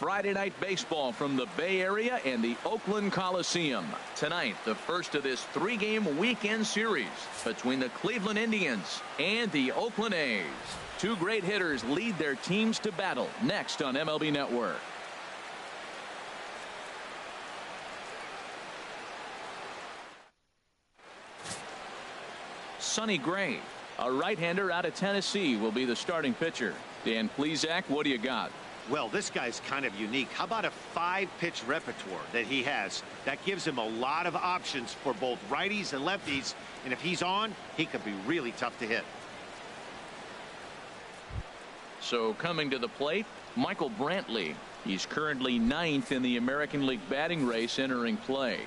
Friday night baseball from the Bay Area and the Oakland Coliseum. Tonight, the first of this three-game weekend series between the Cleveland Indians and the Oakland A's. Two great hitters lead their teams to battle next on MLB Network. Sonny Gray, a right-hander out of Tennessee, will be the starting pitcher. Dan Plesac, what do you got? Well, this guy's kind of unique. How about a 5-pitch repertoire that he has? That gives him a lot of options for both righties and lefties. And if he's on, he could be really tough to hit. So coming to the plate, Michael Brantley. He's currently 9th in the American League batting race entering play.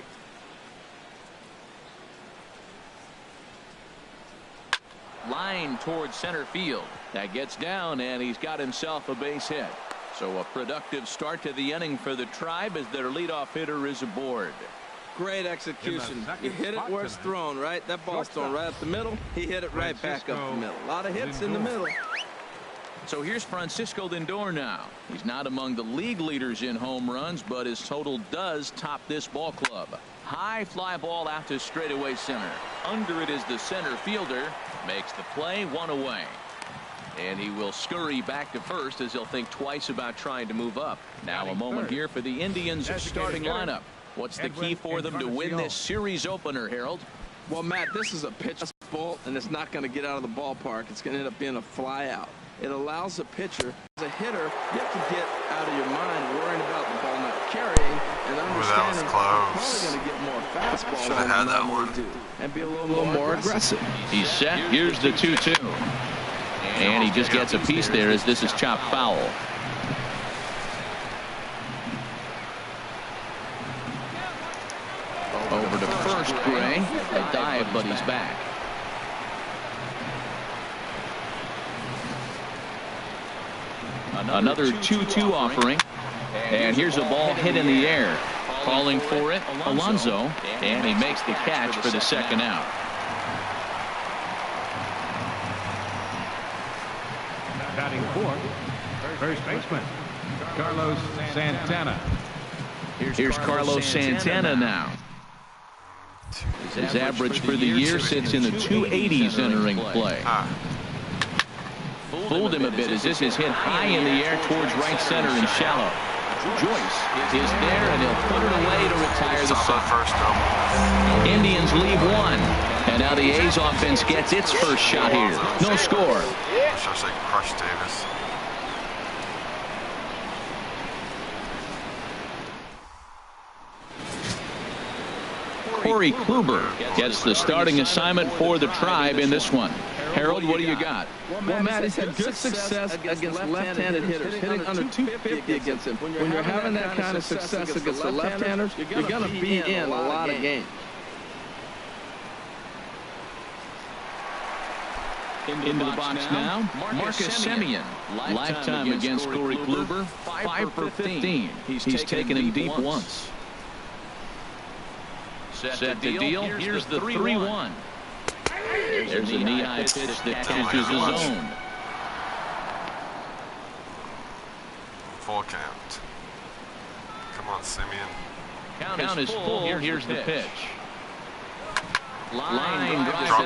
Line towards center field. That gets down, and he's got himself a base hit. So a productive start to the inning for the Tribe as their leadoff hitter is aboard. Great execution. You hit it where it's thrown, right? That ball's thrown right up the middle. He hit it right back up the middle. A lot of hits in the middle. So here's Francisco Lindor now. He's not among the league leaders in home runs, but his total does top this ball club. High fly ball out to straightaway center. Under it is the center fielder. Makes the play, one away. And he will scurry back to first as he'll think twice about trying to move up. Now a moment here for the Indians' starting lineup. What's the key for them to win this series opener, Harold? Well, Matt, this is a pitch ball, and it's not going to get out of the ballpark. It's going to end up being a fly out. It allows the pitcher, as a hitter, you have to get out of your mind worrying about the ball not carrying and understanding you're probably going to get more fastball than you normally do and be a little more aggressive. He's set. Here's the 2-2. And he just gets a piece there as this is chopped foul. Over to first, Gray. A dive, but he's back. Another 2-2 offering. And here's a ball hit in the air. Calling for it, Alonso. And he makes the catch for the second out. Batting fourth, first baseman, Carlos Santana. Here's Carlos Santana now. His average for the year sits in the 280s entering play. Fooled him a bit as this is hit high in the air towards right center and shallow. Joyce is there, and he'll put it away to retire the second. Indians leave one, and now the A's offense gets its first shot here. No score. Just like crush Davis. Corey Kluber gets the starting assignment for the Tribe in this one. Harold, what do you got? Well, Matt, he's had good success against left-handed hitters, hitting under 250 against him. When you're having that kind of success against the left-handers, you're going to be in a lot of games. Into the box now, Marcus Semien. Lifetime against Corey Kluber, 5 for 15. He's taken him deep once. Set to deal. Here's the 3-1. There's a knee-high pitch that catches his own. Full count. Come on, Simeon. Count is full. Here's the pitch. Line drop.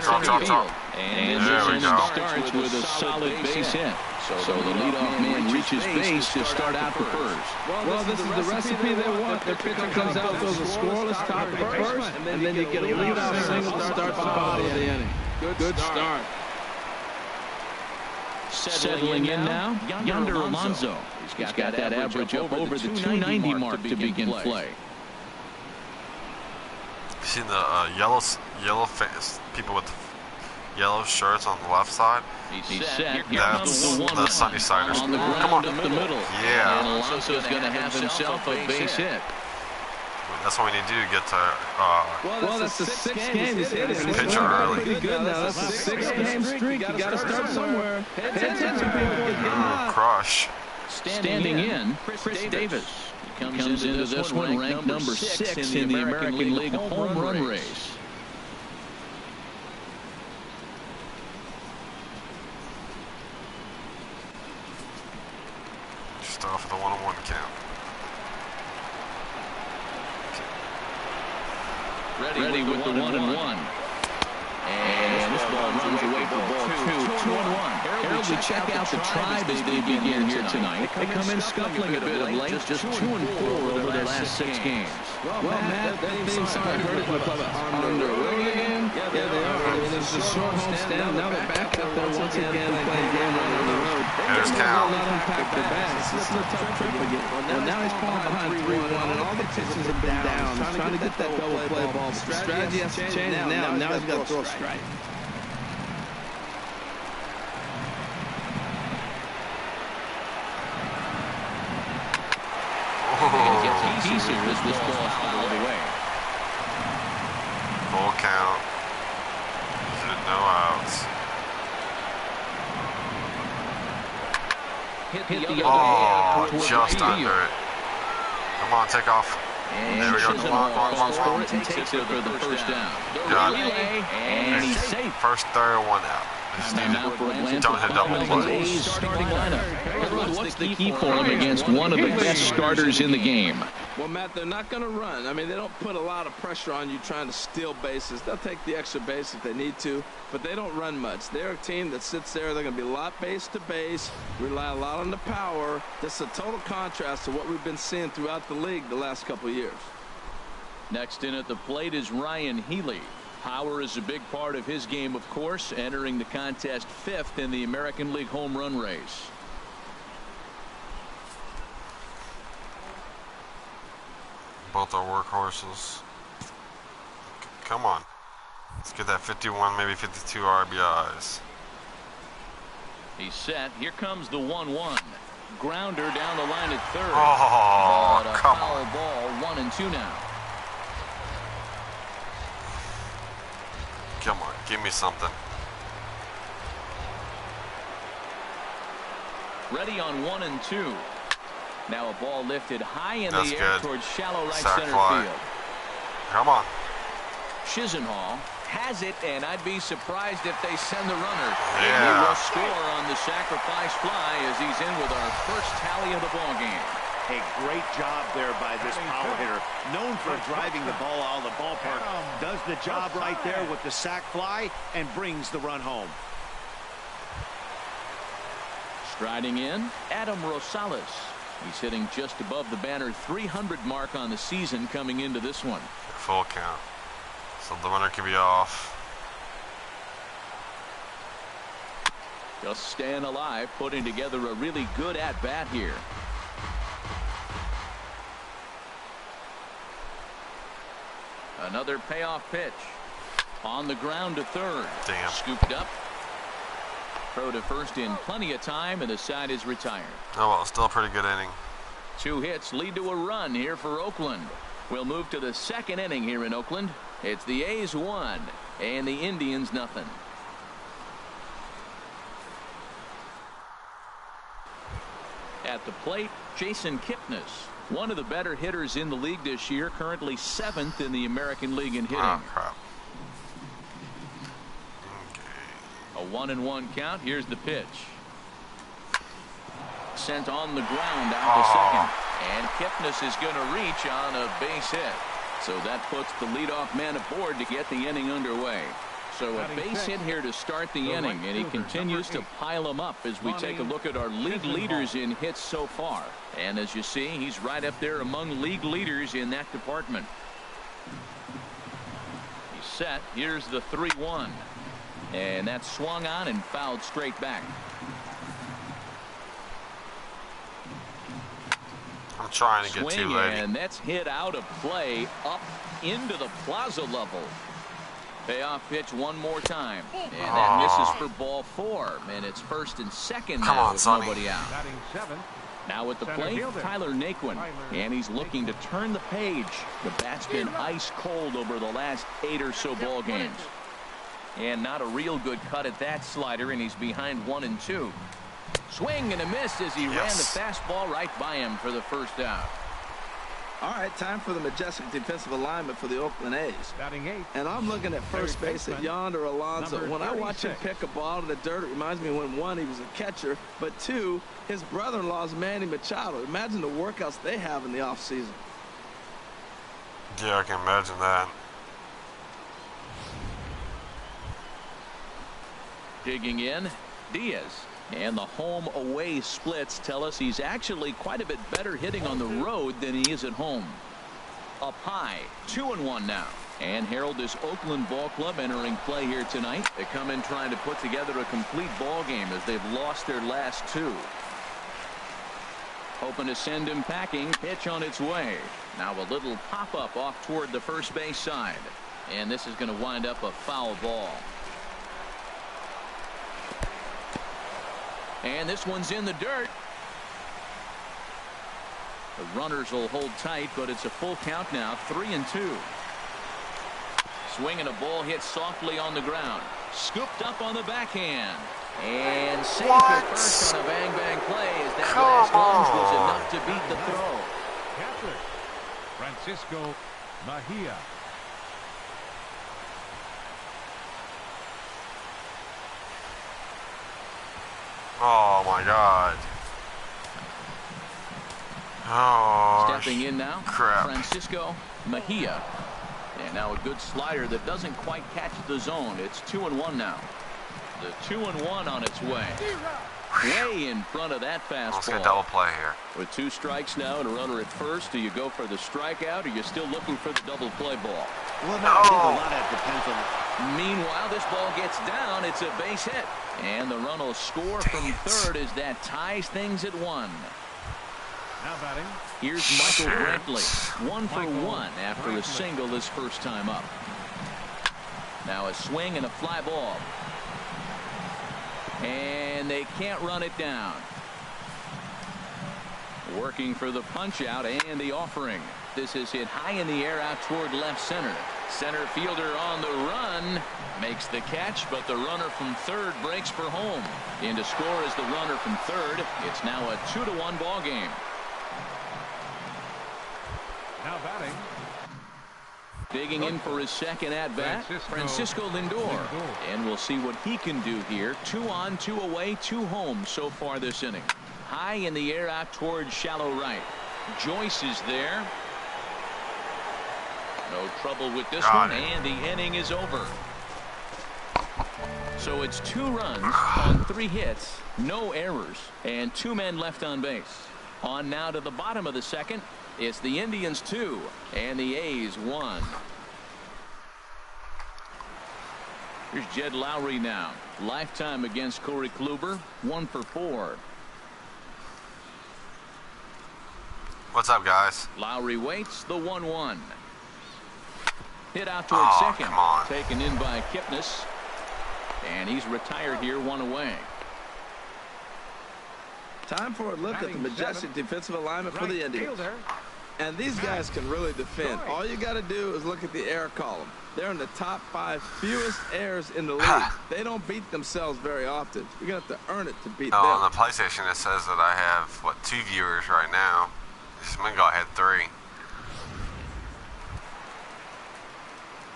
And this inning starts with a solid base hit. So the leadoff man reaches base to start out the first. Well, this is the recipe they want. Their pitcher comes out, throws a scoreless top of the first, and then you get a leadoff single to start the bottom of the inning. Good start. Settling in now, Yonder Alonso. He's got that average up over the 290 mark to begin play. You see the yellow face people with yellow shirts on the left side? He's set. That's the Sunnysiders. Come on. Up the middle. Yeah. And Alonso's going to have himself a base hit. That's what we need to do, get to well, that's the 6th game he's hitting. Pitcher early. Pretty good now. That's a 6-game streak. You got to start somewhere. Pay attention, people. Crush. Standing in, Chris Davis. He comes into this one ranked number 6 in the American League home run race. Just off the 1-1 count. Ready with the 1-1. And this ball runs away for ball 2-1. Harold, we check out the Tribe as they begin here tonight. They come in scuffling a bit of late, just 2-4 over their last 6 games. Well, Matt, that theme song I heard it on the road again. Yeah, they are. I mean, it's a short home stand. Now they're back up there once again playing game one on the road. There's Cal. Not unpack the bats. This is a tough trip again. Well, now he's falling behind 3-1, and all the pitches have been down. He's trying to get that double play ball. The strategy has to change now. Now he's got to throw a strike. Pieces as this ball is fouled away. Full count. No outs. Hit the Oh, other just under it. Come on, take off. And there we go. Come on. Takes it for the first down. Got it. And he's safe. First throw, 1 out. Now for Atlanta, Don't hit double play. A's starting lineup. What's the key for him against one of the best starters in the game? Well, Matt, they're not going to run. I mean, they don't put a lot of pressure on you trying to steal bases. They'll take the extra base if they need to, but they don't run much. They're a team that sits there. They're going to be a lot base to base, rely a lot on the power. This is a total contrast to what we've been seeing throughout the league the last couple of years. Next in at the plate is Ryan Healy. Power is a big part of his game, of course, entering the contest 5th in the American League home run race. Both are workhorses. Come on. Let's get that 51, maybe 52 RBIs. He's set. Here comes the 1-1. Grounder down the line at third. Oh, but a come foul on. ball, 1-2 now. Come on, give me something. Ready on 1-2. Now a ball lifted high in That's the air good. towards shallow right Sack center fly. field. Come on. Chisenhall has it, and I'd be surprised if they send the runner. Yeah. And he will score on the sacrifice fly as he's in with our first tally of the ball game. A great job there by this power hitter. Known for driving the ball out of the ballpark. Does the job right there with the sac fly and brings the run home. Striding in, Adam Rosales. He's hitting just above the banner 300 mark on the season coming into this one. Full count. So the runner can be off. Just staying alive, putting together a really good at-bat here. Another payoff pitch. On the ground to third. Damn. Scooped up. Throw to first in plenty of time, and the side is retired. Oh well, still a pretty good inning. 2 hits lead to a run here for Oakland. We'll move to the second inning here in Oakland. It's the A's 1 and the Indians nothing. At the plate, Jason Kipnis, one of the better hitters in the league this year, currently 7th in the American League in hitting. Oh crap. A 1-1 count. Here's the pitch. Sent on the ground out to second. And Kipnis is going to reach on a base hit. So that puts the leadoff man aboard to get the inning underway. So a base hit here to start the inning, and he continues to pile them up as we take a look at our league leaders in hits so far. And as you see, he's right up there among league leaders in that department. He's set. Here's the 3-1. And that's swung on and fouled straight back. I'm trying to get Swing, too late. and that's hit out of play up into the plaza level. Payoff pitch one more time, and that misses for ball 4, and it's first and second Come now on, with Sonny. nobody out. Batting 7th. Now at the Center plate, fielder. Tyler Naquin, and he's looking to turn the page. The bat's been ice cold over the last 8 or so ball games. And not a real good cut at that slider, and he's behind 1-2. Swing and a miss as he ran the fastball right by him for the first out. All right, time for the majestic defensive alignment for the Oakland A's. Batting 8th. And I'm looking at first base at Yonder Alonso. Number When I watch him 36. pick a ball to the dirt, it reminds me when 1, he was a catcher, but 2, his brother-in-law is Manny Machado. Imagine the workouts they have in the offseason. Yeah, I can imagine that. Digging in, Diaz. And the home-away splits tell us he's actually quite a bit better hitting on the road than he is at home. Up high, 2-1 now. And Harold, this Oakland ball club entering play here tonight. They come in trying to put together a complete ball game as they've lost their last two. Hoping to send him packing. Pitch on its way. Now a little pop-up off toward the first base side. And this is going to wind up a foul ball. And this one's in the dirt. The runners will hold tight, but it's a full count now, 3-2. Swinging a ball hit softly on the ground. Scooped up on the backhand. And safe at first on a bang-bang play as that last lunge was enough to beat the throw. Catcher, Francisco Mejia. Oh my God. Oh, stepping in now, crap. Francisco Mejia. And now a good slider that doesn't quite catch the zone. It's 2-1 now. The 2-1 on its way. Way in front of that fastball. Let's get a double play here. With 2 strikes now and a runner at first, do you go for the strikeout or are you still looking for the double play ball? Well, no, I think a lot of it depends on. Meanwhile, this ball gets down. It's a base hit. And the run will score from third as that ties things at 1. Now batting. Here's Michael Brantley. 1 for 1 after a single his first time up. Now a swing and a fly ball. And they can't run it down. Working for the punch out and the offering. This is hit high in the air out toward left center. Center fielder on the run. Makes the catch, but the runner from third breaks for home. In to score is the runner from third. It's now a 2-1 ball game. Now batting. Digging in for his second at-bat, Francisco Lindor. And we'll see what he can do here. 2 on, 2 away, 2 home so far this inning. High in the air out towards shallow right. Joyce is there. No trouble with this one, and the inning is over. So it's 2 runs on 3 hits, no errors, and 2 men left on base. On now to the bottom of the second. It's the Indians 2 and the A's 1. Here's Jed Lowry now. Lifetime against Corey Kluber. 1 for 4. What's up, guys? Lowry waits the 1-1. Hit out towards second. Come on. Taken in by Kipnis. And he's retired here, 1 away. Time for a look at the majestic defensive alignment for the Indians. And these guys can really defend. All you got to do is look at the error column. They're in the top 5 fewest errors in the league. They don't beat themselves very often. You're going to have to earn it to beat them. On the PlayStation, it says that I have, 2 viewers right now. This man go ahead 3.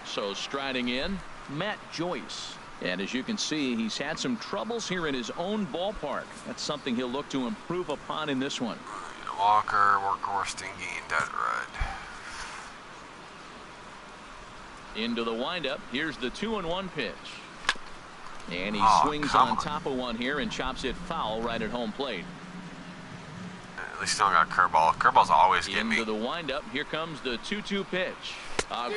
So striding in, Matt Joyce. And as you can see, he's had some troubles here in his own ballpark. That's something he'll look to improve upon in this one. Walker, Workhorse, Stingy, and Dead Red. Into the windup. Here's the 2-1 pitch. And he swings on top of one here and chops it foul right at home plate. At least still got curveball. Curveballs always get me. Into the windup. Here comes the 2-2 pitch.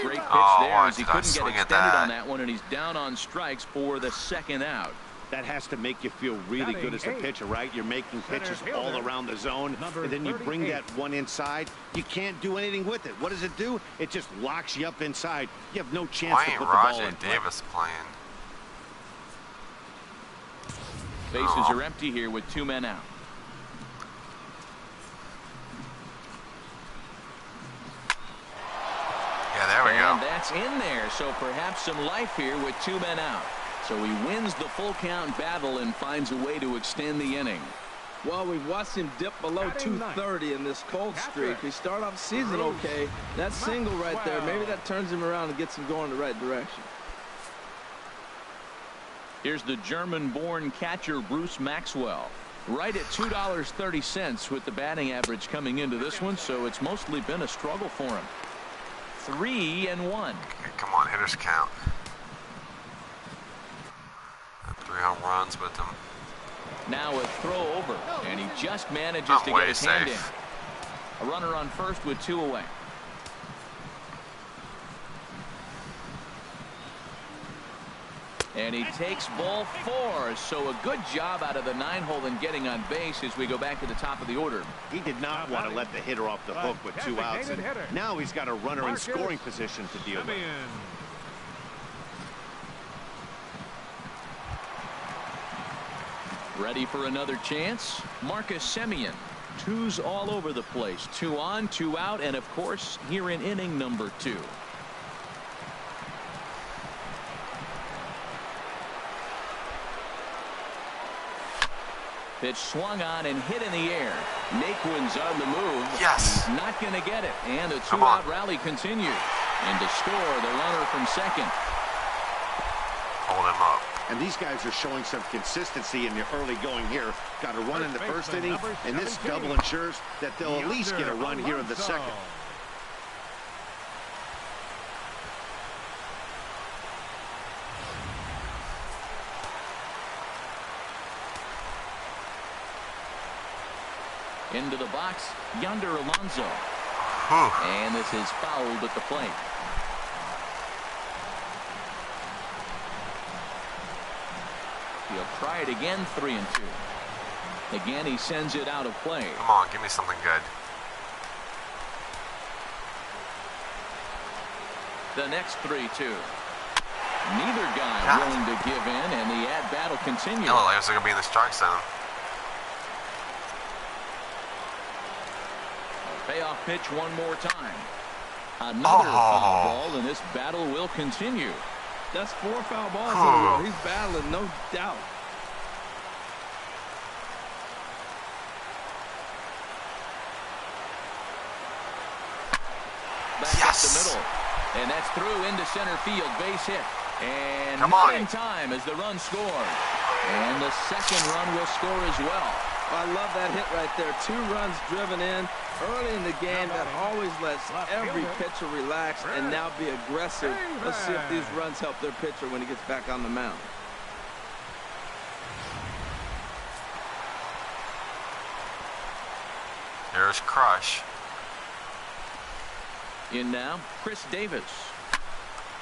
Great pitch there as he couldn't get extended on that one, and he's down on strikes for the second out. That has to make you feel really good as a pitcher, right? You're making pitches all around the zone, and then you bring that one inside. You can't do anything with it. What does it do? It just locks you up inside. You have no chance to put the ball in play. Davis playing. Bases are empty here with 2 men out. Yeah, there we go. And that's in there, so perhaps some life here with 2 men out. So he wins the full count battle and finds a way to extend the inning. Well, we've watched him dip below 230 in this cold streak. He started off the season okay. That single right there, maybe that turns him around and gets him going in the right direction. Here's the German-born catcher Bruce Maxwell. Right at $2.30 with the batting average coming into this one, so it's mostly been a struggle for him. 3-1. Okay, come on, hitters count. 3 3 home runs with him. Now a throw over, and he just manages I'm to way get his hand safe. in. A runner on first with 2 away. And he takes ball 4. So a good job out of the 9-hole in getting on base as we go back to the top of the order. He did not want to let the hitter off the hook with 2 outs. And now he's got a runner in scoring position to deal with. Ready for another chance? Marcus Semien. 2s all over the place. 2 on, 2 out, and of course here in inning number 2. Pitch swung on and hit in the air. Naquin's on the move. Yes. He's not going to get it. And the 2-out rally continues. And to score, the runner from second. Hold him up. And these guys are showing some consistency in the early going here. Got a run in the first inning, and this double ensures that they'll at least get a run here in the second. Into the box, Yonder Alonso. And this is fouled at the plate. He'll try it again, 3-2. Again, he sends it out of play. Come on, give me something good. The next 3-2. Neither guy willing to give in, and the at-bat will continue. No, like it's going to be in the strike zone. Payoff pitch one more time. Another foul ball, and this battle will continue. That's 4 foul balls in a row. He's battling, no doubt. Back up the middle. And that's through into center field. Base hit. And not in time as the run scored. And the second run will score as well. I love that hit right there. 2 runs driven in early in the game. That always lets every pitcher relax and now be aggressive. Let's see if these runs help their pitcher when he gets back on the mound. Here's Crush. In now, Chris Davis.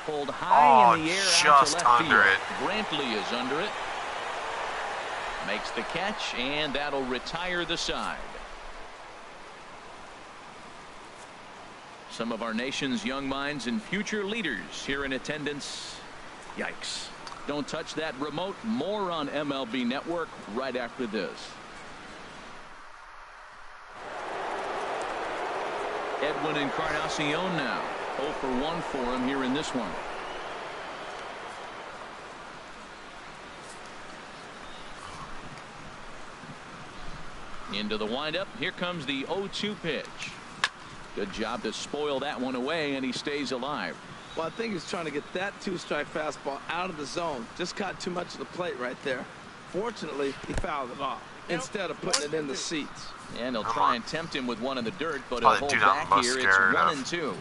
Pulled high in the air out to left under field. it. Brantley is under it. Makes the catch, and that'll retire the side. Some of our nation's young minds and future leaders here in attendance. Yikes. Don't touch that remote. More on MLB Network right after this. Edwin Encarnacion now. 0 for 1 for him here in this one. Into the windup. Here comes the 0-2 pitch. Good job to spoil that one away, and he stays alive. Well, I think he's trying to get that 2-strike fastball out of the zone. Just caught too much of the plate right there. Fortunately, he fouled it off instead of putting it in the seats. And he'll try and tempt him with one in the dirt, but he'll hold back here. It's 1-2.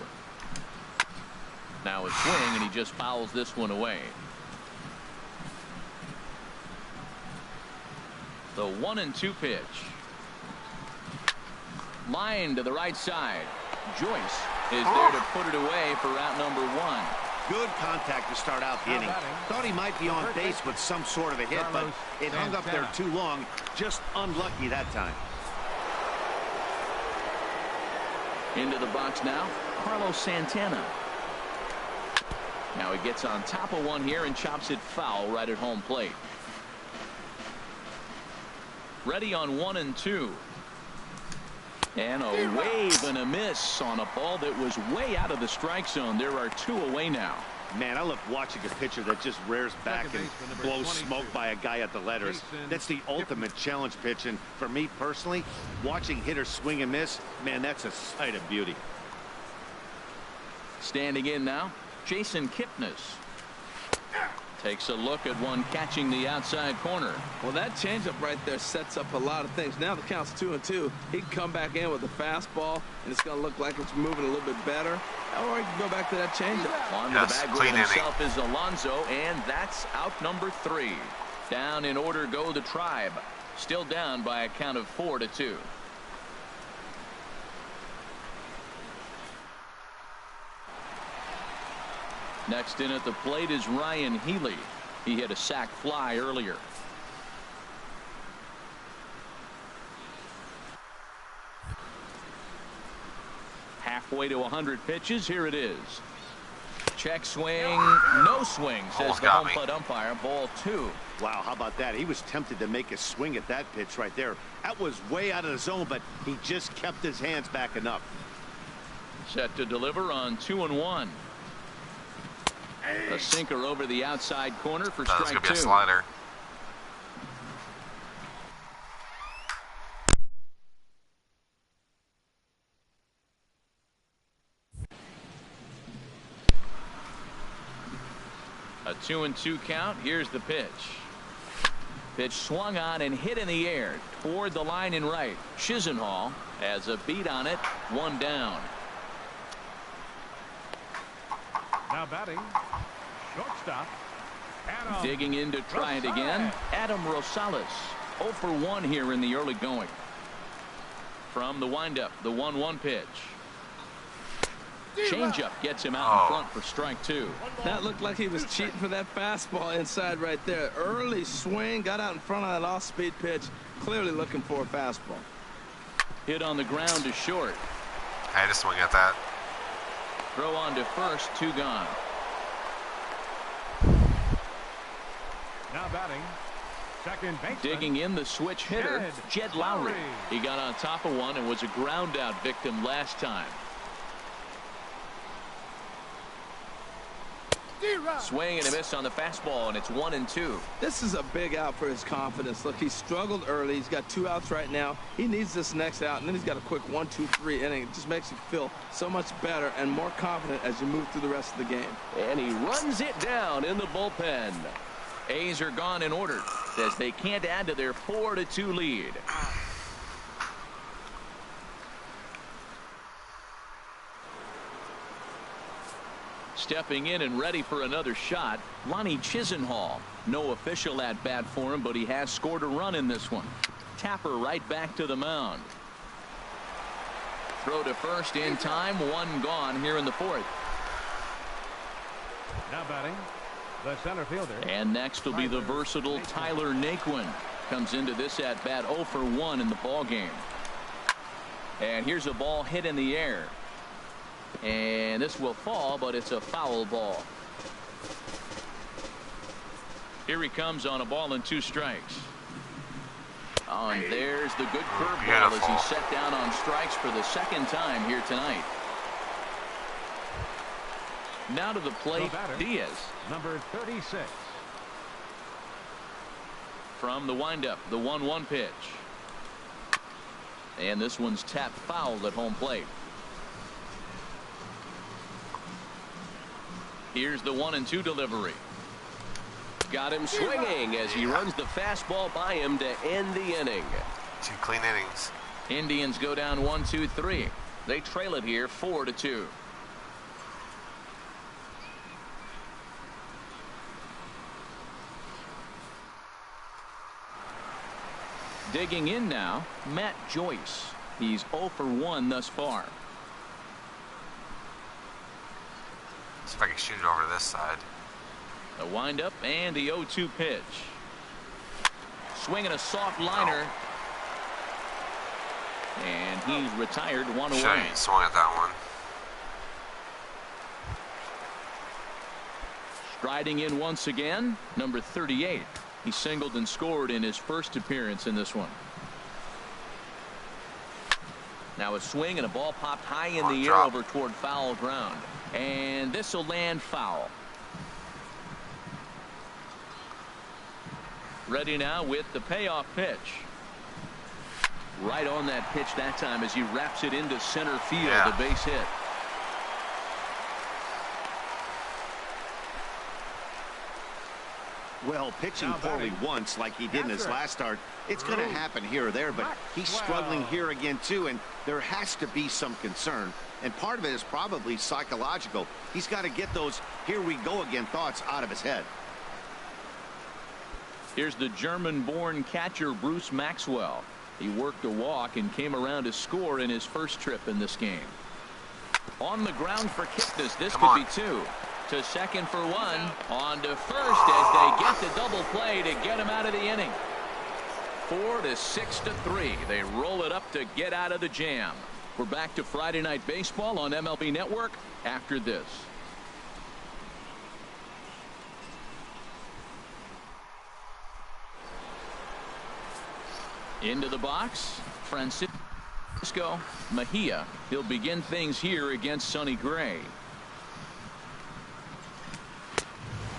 Now a swing, and he just fouls this one away. The 1-2 pitch. Line to the right side. Joyce is there to put it away for out number 1. Good contact to start out the inning. Thought he might be on base with some sort of a hit, but it hung up there too long. Just unlucky that time. Into the box now, Carlos Santana. Now he gets on top of one here and chops it foul right at home plate. Ready on 1-2. And a wave and a miss on a ball that was way out of the strike zone. There are 2 away now. Man, I love watching a pitcher that just rears back and blows smoke by a guy at the letters. That's the ultimate challenge pitch. And for me personally, watching hitters swing and miss, man, that's a sight of beauty. Standing in now, Jason Kipnis. Takes a look at one catching the outside corner. Well, that changeup right there sets up a lot of things. Now the count's 2-2. He can come back in with a fastball, and it's going to look like it's moving a little bit better. Or he can go back to that changeup. On the bag with himself is Alonso, and that's out number 3. Down in order go the Tribe. Still down by a count of 4-2. Next in at the plate is Ryan Healy. He hit a sac fly earlier. Halfway to 100 pitches. Here it is. Check swing. No swing, says the home plate umpire. Ball 2. Wow, how about that? He was tempted to make a swing at that pitch right there. That was way out of the zone, but he just kept his hands back enough. Set to deliver on 2-1. A sinker over the outside corner for strike 2. That's gonna be a slider. A 2-2 count. Here's the pitch. Pitch swung on and hit in the air toward the line and right. Chisenhall has a beat on it. 1 down. Now batting, shortstop, Adam. Digging in to try it again. Adam Rosales. 0 for 1 here in the early going. From the windup, the 1-1 pitch. Changeup gets him out in front for strike 2. That looked like he was cheating for that fastball inside right there. Early swing, got out in front of that off-speed pitch. Clearly looking for a fastball. Hit on the ground to short. I had to swing at that. Throw on to first. 2 gone. Now batting, second baseman. Digging in the switch hitter, Jed Lowry. He got on top of one and was a ground out victim last time. Swing and a miss on the fastball, and it's 1-2. This is a big out for his confidence. Look, he struggled early. He's got 2 outs right now. He needs this next out, and then he's got a quick 1-2-3 inning. It just makes you feel so much better and more confident as you move through the rest of the game. And he runs it down in the bullpen. A's are gone in order as they can't add to their 4-2 lead. Stepping in and ready for another shot, Lonnie Chisenhall. No official at bat for him, but he has scored a run in this one. Tapper right back to the mound. Throw to first in time. 1 gone here in the 4th. Now batting, the center fielder. And next will be the versatile Tyler Naquin. Comes into this at bat 0 for 1 in the ball game. And here's a ball hit in the air. And this will fall, but it's a foul ball. Here he comes on a ball and 2 strikes. Oh, and there's the good curveball as he's set down on strikes for the 2nd time here tonight. Now to the plate, Diaz. Number 36. From the windup, the 1-1 pitch. And this one's tapped foul at home plate. Here's the 1-2 delivery. Got him swinging as he runs the fastball by him to end the inning. 2 clean innings. Indians go down 1-2-3. They trail it here 4-2. Digging in now, Matt Joyce. He's 0 for 1 thus far. See if I can shoot it over to this side. The windup and the 0-2 pitch. Swinging a soft liner. And he's retired 1 away. Should have swung at that one. Striding in once again, number 38. He singled and scored in his first appearance in this one. Now a swing and a ball popped high in the air over toward foul ground. And this will land foul. Ready now with the payoff pitch. Right on that pitch that time as he wraps it into center field. The base hit. Well, pitching poorly once like he did in his last start, it's going to happen here or there, but he's struggling here again too, and there has to be some concern, and part of it is probably psychological. He's got to get those here we go again thoughts out of his head. Here's the German-born catcher Bruce Maxwell. He worked a walk and came around to score in his first trip in this game. On the ground for Kipnis. This could be two. To second for one. On to first as they get the double play to get him out of the inning. 4-6-3. They roll it up to get out of the jam. We're back to Friday Night Baseball on MLB Network after this. Into the box, Francisco Mejia. He'll begin things here against Sonny Gray.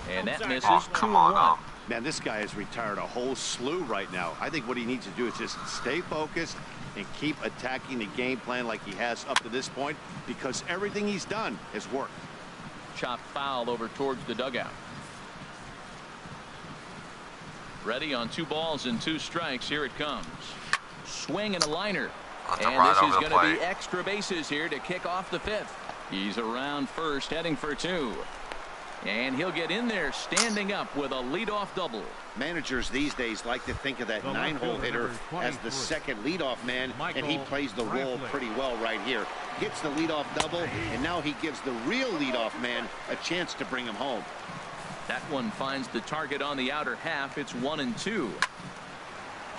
And that misses 2-1. Man, this guy has retired a whole slew right now. I think what he needs to do is just stay focused and keep attacking the game plan like he has up to this point, because everything he's done has worked. Chopped foul over towards the dugout. Ready on 2 balls and 2 strikes. Here it comes. Swing and a liner. And this is going to be extra bases here to kick off the 5th. He's around first, heading for 2. And he'll get in there standing up with a leadoff double. Managers these days like to think of that 9-hole hitter as the second leadoff man, and he plays the role pretty well right here. Gets the leadoff double, and now he gives the real leadoff man a chance to bring him home. That one finds the target on the outer half. It's 1-2.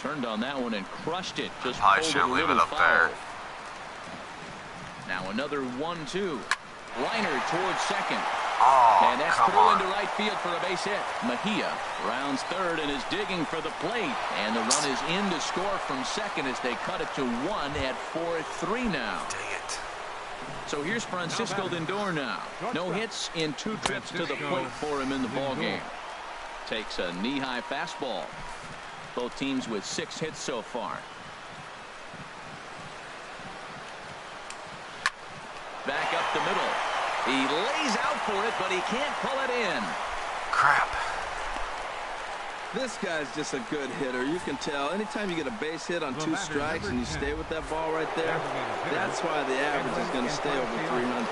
Turned on that one and crushed it. Just I shouldn't leave it up there. Now another 1-2. Liner towards second. Oh, and that's through into right field for a base hit. Mejia rounds third and is digging for the plate. And the run is in to score from second as they cut it to 1 at 4-3 now. Dang it. So here's Francisco Lindor now. No hits in 2 trips to the plate for him in the ball game. Takes a knee-high fastball. Both teams with 6 hits so far. Back up the middle. He lays out for it, but he can't pull it in. Crap. This guy's just a good hitter. You can tell. Anytime you get a base hit on 2 strikes and you stay with that ball right there, that's why the average is going to stay over 300.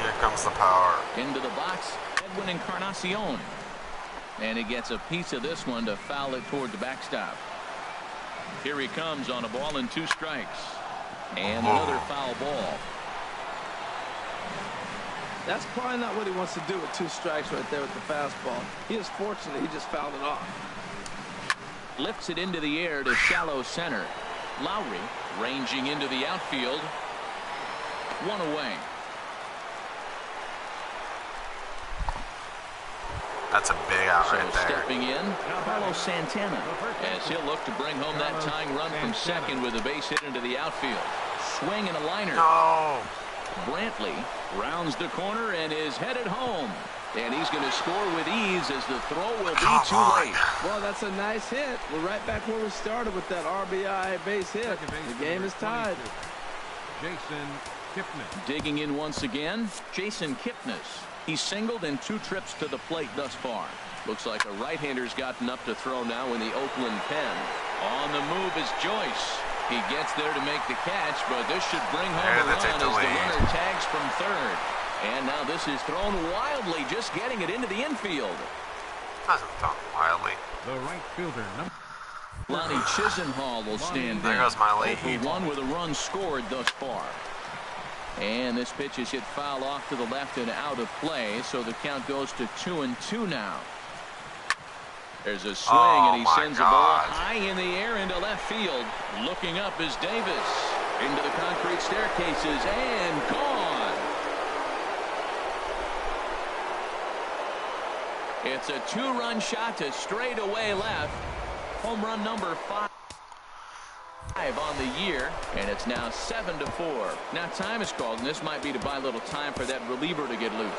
Here comes the power. Into the box, Edwin Encarnacion. And he gets a piece of this one to foul it toward the backstop. Here he comes on a ball and 2 strikes. And another foul ball. That's probably not what he wants to do with 2 strikes right there with the fastball. He is fortunate he just fouled it off. Lifts it into the air to shallow center. Lowry ranging into the outfield. 1 away. That's a big out right there. Stepping in, Carlos Santana, as he'll look to bring home that tying run from second with a base hit into the outfield. Swing and a liner. No. Brantley rounds the corner and is headed home. And he's going to score with ease as the throw will be too late. Well, that's a nice hit. We're right back where we started with that RBI base hit. The game is tied. Jason Kipnis. Digging in once again, Jason Kipnis. He's singled in 2 trips to the plate thus far. Looks like a right-hander's gotten up to throw now in the Oakland pen. On the move is Joyce. He gets there to make the catch, but this should bring home a run as the runner tags from third. And now this is thrown wildly, just getting it into the infield. Doesn't throw wildly. The right fielder, Lonnie Chisenhall will stand there. There goes my lead. 0-for-1 with a run scored thus far. And this pitch is hit foul off to the left and out of play, so the count goes to 2-2 now. There's a swing, and he sends a ball high in the air into left field. Looking up is Davis. Into the concrete staircases, and gone. It's a 2-run shot to straightaway left. Home run number 5 on the year, and it's now 7-4. Now time is called, and this might be to buy a little time for that reliever to get loose.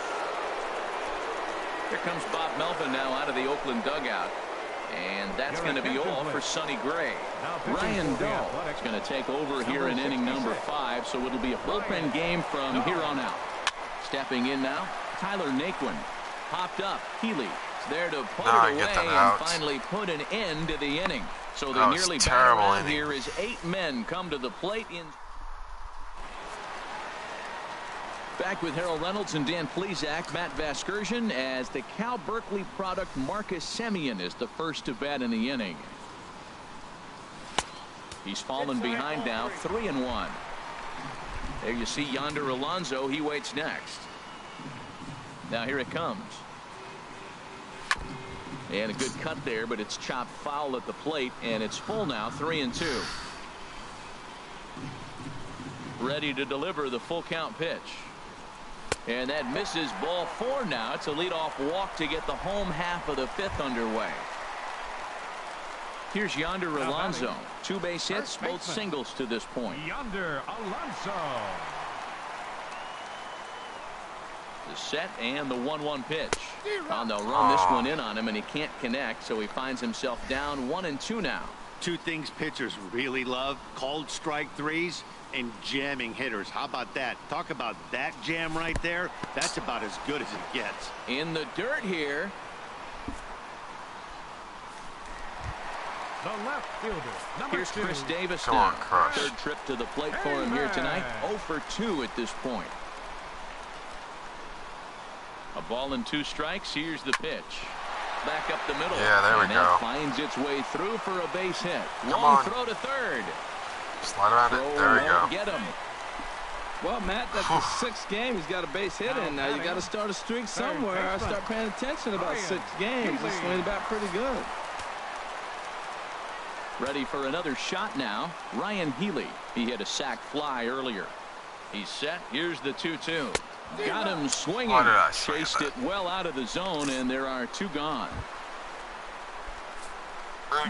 Here comes Bob Melvin now out of the Oakland dugout. And that's going to be all for Sonny Gray. Ryan Doe is going to take over here in inning number 5, so it'll be a bullpen game from here on out. Stepping in now, Tyler Naquin. Popped up, Healy is there to put it away and finally put an end to the inning. So they're nearly back around here as 8 men come to the plate in. Back with Harold Reynolds and Dan Plesac. Matt Vasgersian as the Cal Berkeley product Marcus Semien is the first to bat in the inning. He's fallen behind now, 3-1. There you see Yonder Alonso. He waits next. Now here it comes. And a good cut there, but it's chopped foul at the plate, and it's full now, 3-2. Ready to deliver the full count pitch. And that misses, ball 4 now. It's a leadoff walk to get the home half of the 5th underway. Here's Yonder Alonso. 2 base hits, both singles to this point. Yonder Alonso. The set and the 1-1 pitch. Oh, they'll run this one in on him, and he can't connect, so he finds himself down 1-2 now. 2 things pitchers really love: called strike threes and jamming hitters. How about that? Talk about that jam right there. That's about as good as it gets. In the dirt here. The left fielder, number Here's 2. Chris Davis Come now. on, Crush. 3rd trip to the plate for him here tonight. 0 for 2 at this point. A ball and 2 strikes. Here's the pitch. Back up the middle. Yeah, there we and go. that finds its way through for a base hit. Come Long on. throw to 3rd. Slide around Throw it. There we go. won't get him. Well, Matt, that's the 6th game. He's got a base hit in. Now you got to start a streak somewhere. I start paying attention about 6 games. He's swinging back pretty good. Ready for another shot now. Ryan Healy. He hit a sac fly earlier. He's set. Here's the 2-2. Got him swinging. Why did I say Chased that? it well out of the zone, and there are 2 gone.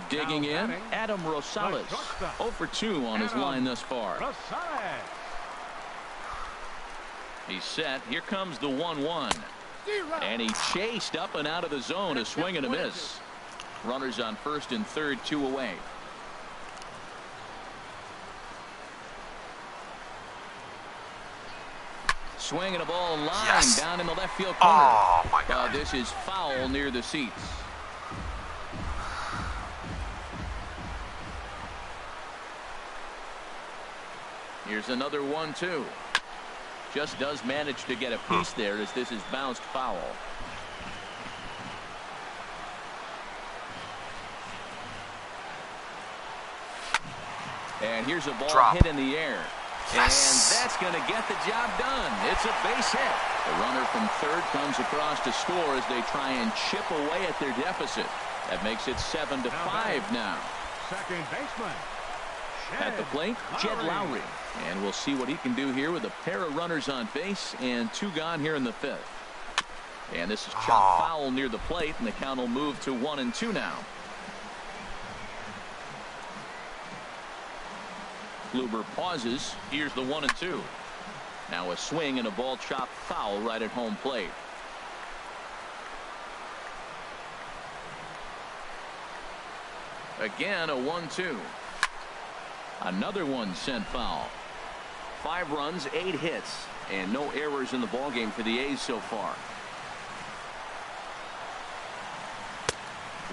Digging in, Adam Rosales. 0 for 2 on his line thus far. He's set. Here comes the 1-1. And he chased up and out of the zone. A swing and a miss. Runners on 1st and 3rd, 2 away. Swinging a ball line Yes. down in the left field corner. Oh, my God. This is foul near the seats. Here's another 1-2. Just does manage to get a piece there as this is bounced foul. And here's a ball Drop. hit in the air. Yes. And that's going to get the job done. It's a base hit. The runner from 3rd comes across to score as they try and chip away at their deficit. That makes it 7-5 now. Second baseman. At the plate, Jed Lowry. And we'll see what he can do here with a pair of runners on base and 2 gone here in the 5th. And this is chopped foul near the plate, and the count will move to 1-2 now. Kluber pauses. Here's the 1-2. Now a swing and a ball chopped foul right at home plate. Again a 1-2. Another one sent foul. 5 runs, 8 hits, and no errors in the ballgame for the A's so far.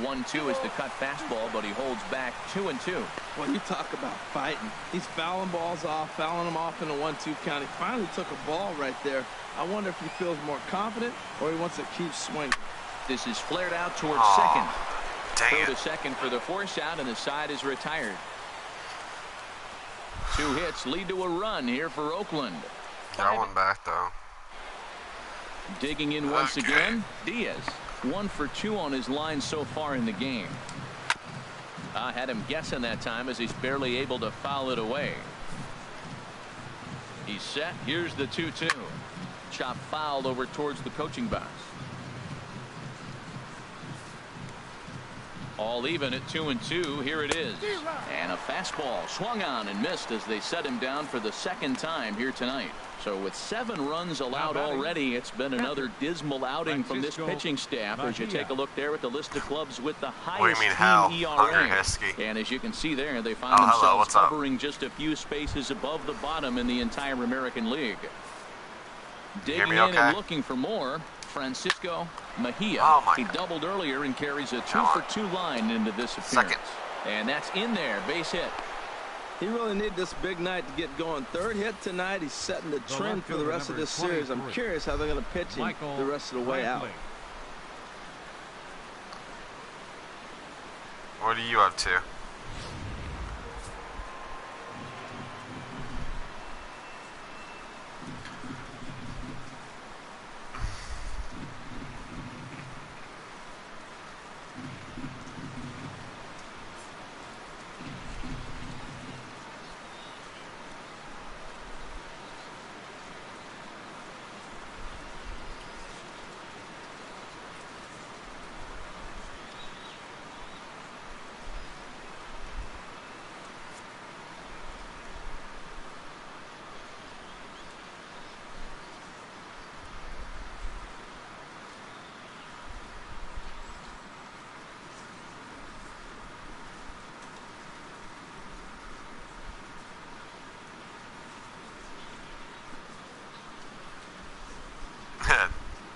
1-2 is the cut fastball, but he holds back 2-2. Well, you talk about fighting. He's fouling balls off, fouling them off in a 1-2 count. He finally took a ball right there. I wonder if he feels more confident or he wants to keep swinging. This is flared out towards second. Throw to second for the force out, and the side is retired. 2 hits lead to a run here for Oakland. Got one back, though. Digging in once again, Diaz. 1 for 2 on his line so far in the game. I had him guessing that time as he's barely able to foul it away. He's set. Here's the 2-2. Chop fouled over towards the coaching box. All even at 2-2. Here it is. And a fastball swung on and missed as they set him down for the 2nd time here tonight. So with 7 runs allowed already, it's been another dismal outing from this pitching staff as you take a look there at the list of clubs with the highest team ERA. And as you can see there, they find themselves hovering just a few spaces above the bottom in the entire American League. Digging in and looking for more, Francisco Mejia. He doubled earlier and carries a 2 for 2 line into this appearance. And that's in there, base hit. He really needed this big night to get going. Third hit tonight. He's setting the trend for the rest of this series. I'm curious how they're going to pitch him the rest of the way out. What are you up to?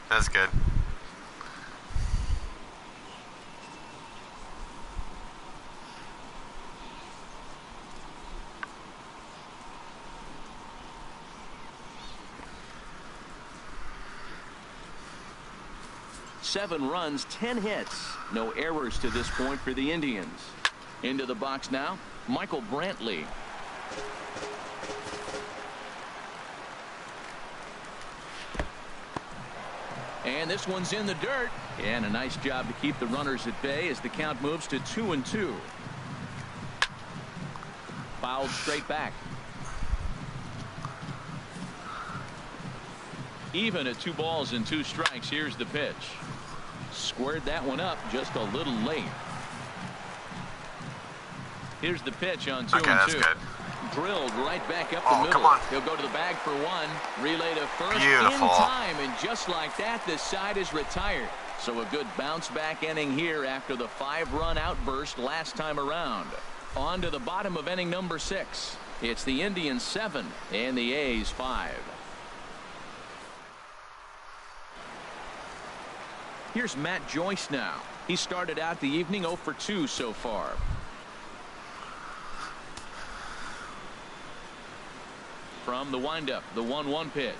That's good. Seven runs, 10 hits. No errors to this point for the Indians. Into the box now, Michael Brantley. And this one's in the dirt. And a nice job to keep the runners at bay as the count moves to 2-2. Fouled straight back. Even at 2 balls and 2 strikes. Here's the pitch. Squared that one up just a little late. Here's the pitch on 2-2. That's good. Drilled right back up the middle. Come on. He'll go to the bag for one. Relay to first. Beautiful. In time, and just like that, the side is retired. So a good bounce back inning here after the 5-run outburst last time around. On to the bottom of inning number 6. It's the Indians 7 and the A's 5. Here's Matt Joyce now. He started out the evening 0 for 2 so far. From the windup, the 1-1 pitch.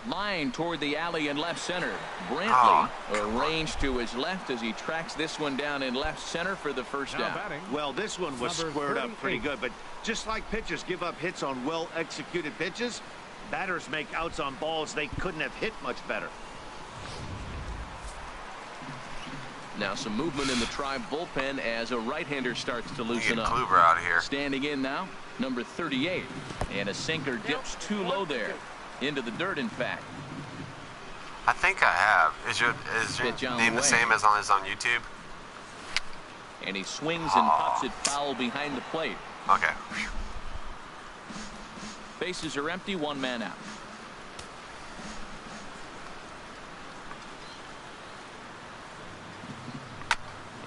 Line toward the alley in left center. Brantley arranged to his left as he tracks this one down in left center for the first down. Well, this one was squared up pretty good, but just like pitchers give up hits on well-executed pitches, batters make outs on balls they couldn't have hit much better. Now some movement in the Tribe bullpen as a right-hander starts to loosen up. Kluber out of here. Standing in now, number 38, and a sinker dips too low there, into the dirt. In fact, I think I have. Is your name the same as on YouTube? And he swings and pops it foul behind the plate. Okay. Bases are empty, 1 man out.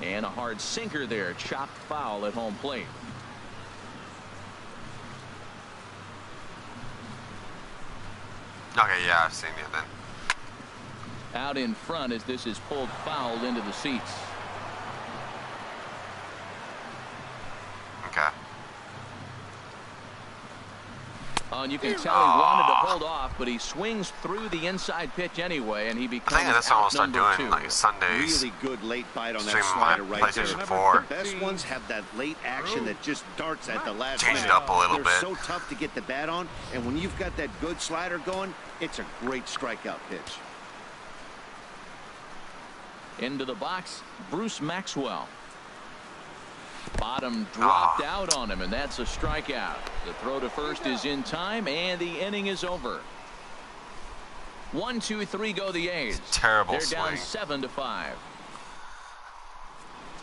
And a hard sinker there, chopped foul at home plate. Okay, yeah, I've seen it then. Out in front as this is pulled foul into the seats. Okay. And you can tell he wanted to hold off, but he swings through the inside pitch anyway, and he becomes I think that's what I'll start doing 2. like Sundays. Really good late bite on that Stream slider my right there. PlayStation 4. The best ones have that late action that just darts at the last Changed minute. up a little They're bit. so tough to get the bat on, and when you've got that good slider going, it's a great strikeout pitch. Into the box, Bruce Maxwell. Bottom dropped out on him, and that's a strikeout. The throw to first is in time, and the inning is over. 1, 2, 3 go the A's. Terrible They're swing. down 7-5.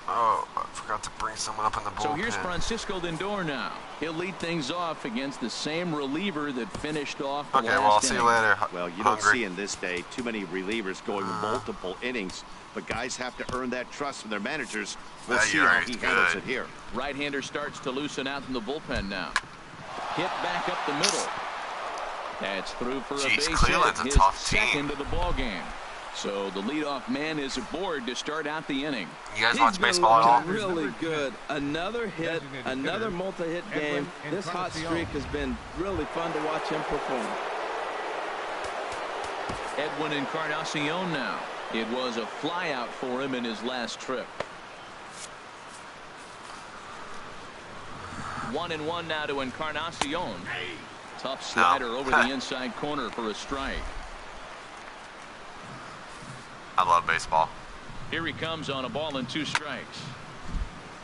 Oh, I forgot to bring someone up in the bullpen. So here's Francisco Lindor now. He'll lead things off against the same reliever that finished off the Okay, last well, I'll see you inning. later. Well, you don't see in this day too many relievers going multiple innings, but guys have to earn that trust from their managers. We'll see how he handles it here. Right-hander starts to loosen out in the bullpen now. Hit back up the middle. That's through for a base hit. Cleveland's a His tough team. second of the ball game. So the leadoff man is aboard to start out the inning. You guys watch baseball at all? Really good. Another hit, another multi-hit game. This hot streak has been really fun to watch him perform. Edwin Encarnacion now. It was a flyout for him in his last trip. 1-1 now to Encarnacion. Tough slider over the inside corner for a strike. I love baseball. Here he comes on a ball and 2 strikes.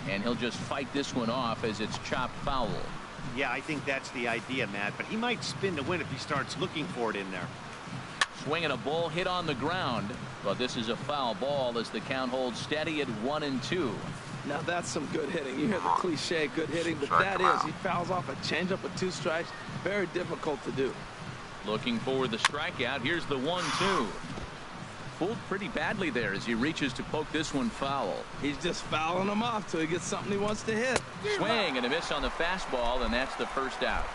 And he'll just fight this one off as it's chopped foul. Yeah, I think that's the idea, Matt. But he might spin to win if he starts looking for it in there. Swinging a ball hit on the ground. But this is a foul ball as the count holds steady at 1-2. Now that's some good hitting. You hear the cliche good hitting, but that is, he fouls off a changeup with 2 strikes. Very difficult to do. Looking for the strikeout. Here's the 1-2. Fooled pretty badly there as he reaches to poke this one foul. He's just fouling him off till he gets something he wants to hit. Swing and a miss on the fastball, and that's the first out.